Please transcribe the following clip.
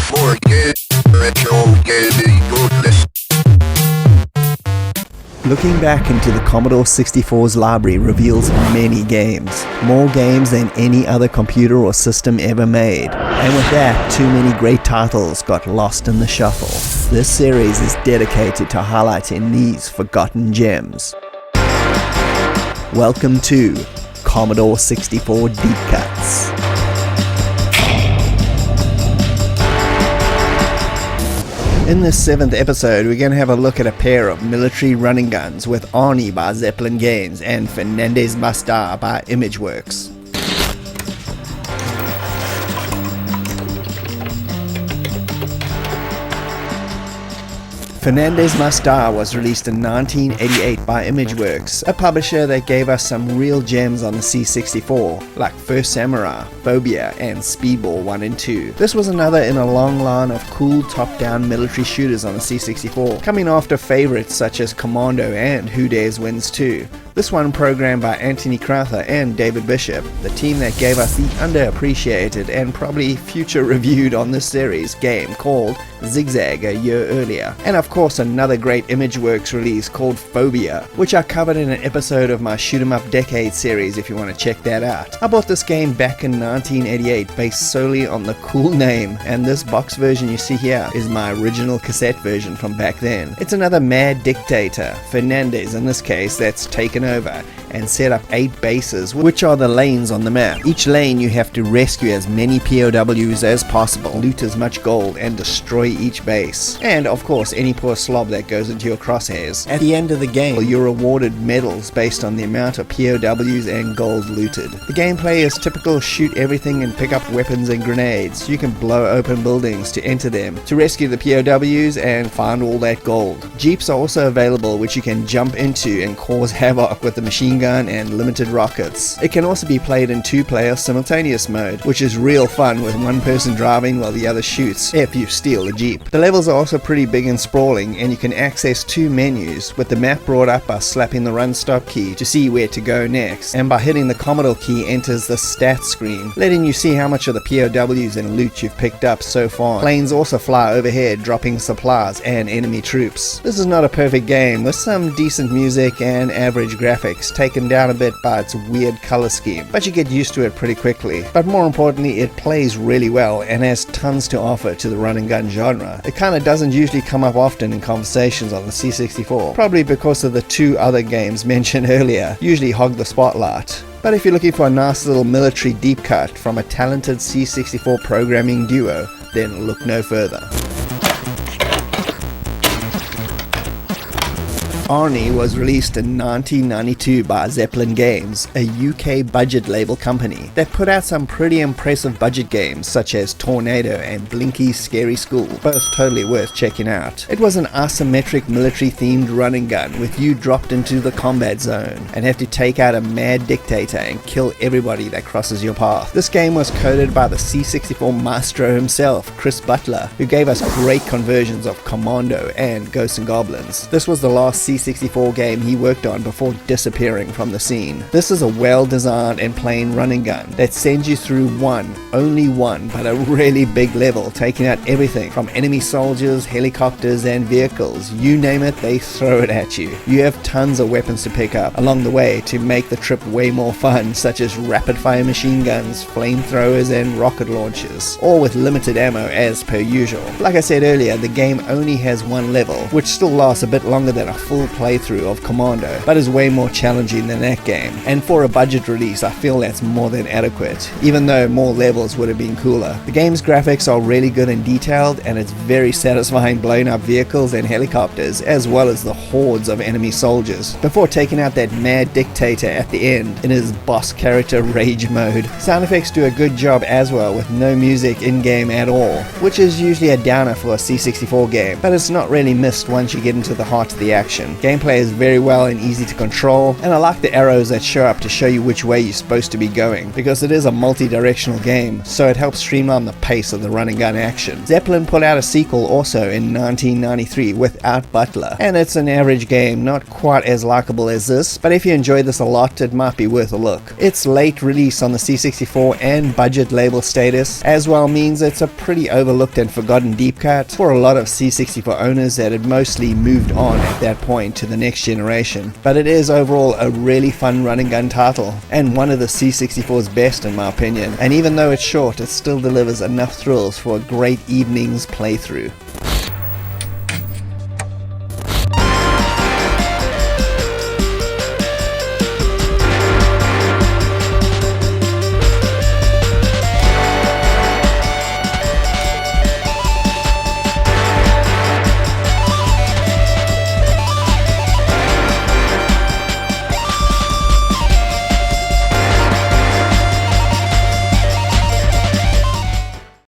forget retro gaming goodness. Looking back into the Commodore 64's library reveals many games. More games than any other computer or system ever made. And with that, too many great titles got lost in the shuffle. This series is dedicated to highlighting these forgotten gems. Welcome to Commodore 64 Deep Cuts. In this 7th episode, we're going to have a look at a pair of military running guns with Arnie by Zeppelin Games and Fernandez Must Die by Imageworks. Fernandez Must Die was released in 1988 by Imageworks, a publisher that gave us some real gems on the C64, like First Samurai, Phobia, and Speedball 1 and 2. This was another in a long line of cool top-down military shooters on the C64, coming after favorites such as Commodore and Who Dares Wins 2. This one programmed by Anthony Crowther and David Bishop, the team that gave us the underappreciated and probably future reviewed on this series game called Zigzag a year earlier. And of course another great Imageworks release called Phobia, which I covered in an episode of my Shoot 'em Up Decade series if you want to check that out. I bought this game back in 1988 based solely on the cool name, and this box version you see here is my original cassette version from back then. It's another mad dictator, Fernandez in this case, that's taken over and set up 8 bases, which are the lanes on the map. Each lane you have to rescue as many POWs as possible, loot as much gold, and destroy each base. And of course any poor slob that goes into your crosshairs. At the end of the game, you're awarded medals based on the amount of POWs and gold looted. The gameplay is typical shoot everything and pick up weapons and grenades. You can blow open buildings to enter them, to rescue the POWs and find all that gold. Jeeps are also available which you can jump into and cause havoc with the machine gun and limited rockets. It can also be played in 2-player simultaneous mode, which is real fun with one person driving while the other shoots if you steal a jeep. The levels are also pretty big and sprawling, and you can access 2 menus, with the map brought up by slapping the run stop key to see where to go next, and by hitting the Commodore key enters the stats screen, letting you see how much of the POWs and loot you've picked up so far. Planes also fly overhead, dropping supplies and enemy troops. This is not a perfect game, with some decent music and average graphics, taken down a bit by its weird color scheme, but you get used to it pretty quickly. But more importantly, it plays really well and has tons to offer to the run and gun genre. It kinda doesn't usually come up often in conversations on the C64, probably because of the 2 other games mentioned earlier, usually hog the spotlight. But if you're looking for a nice little military deep cut from a talented C64 programming duo, then look no further. Arnie was released in 1992 by Zeppelin Games, a UK budget label company that put out some pretty impressive budget games such as Tornado and Blinky's Scary School, both totally worth checking out. It was an asymmetric military-themed running gun with you dropped into the combat zone and have to take out a mad dictator and kill everybody that crosses your path. This game was coded by the C64 maestro himself, Chris Butler, who gave us great conversions of Commando and Ghosts and Goblins. This was the last C64 game he worked on before disappearing from the scene. This is a well-designed and plain running gun that sends you through only one, but a really big level, taking out everything from enemy soldiers, helicopters, and vehicles. You name it, they throw it at you. You have tons of weapons to pick up along the way to make the trip way more fun, such as rapid-fire machine guns, flamethrowers, and rocket launchers, all with limited ammo as per usual. Like I said earlier, the game only has 1 level, which still lasts a bit longer than a full playthrough of Commando, but is way more challenging than that game. And for a budget release, I feel that's more than adequate, even though more levels would have been cooler. The game's graphics are really good and detailed, and it's very satisfying blowing up vehicles and helicopters, as well as the hordes of enemy soldiers, before taking out that mad dictator at the end in his boss character rage mode. Sound effects do a good job as well, with no music in-game at all, which is usually a downer for a C64 game, but it's not really missed once you get into the heart of the action. action. Gameplay is very well and easy to control, and I like the arrows that show up to show you which way you're supposed to be going, because it is a multi-directional game, so it helps streamline the pace of the run and gun action. Zeppelin put out a sequel also in 1993 without Butler, and it's an average game, not quite as likable as this, but if you enjoy this a lot, it might be worth a look. Its late release on the C64 and budget label status as well means it's a pretty overlooked and forgotten deep cut for a lot of C64 owners that had mostly moved on at that point to the next generation, but it is overall a really fun run and gun title, and one of the C64's best in my opinion, and even though it's short, it still delivers enough thrills for a great evening's playthrough.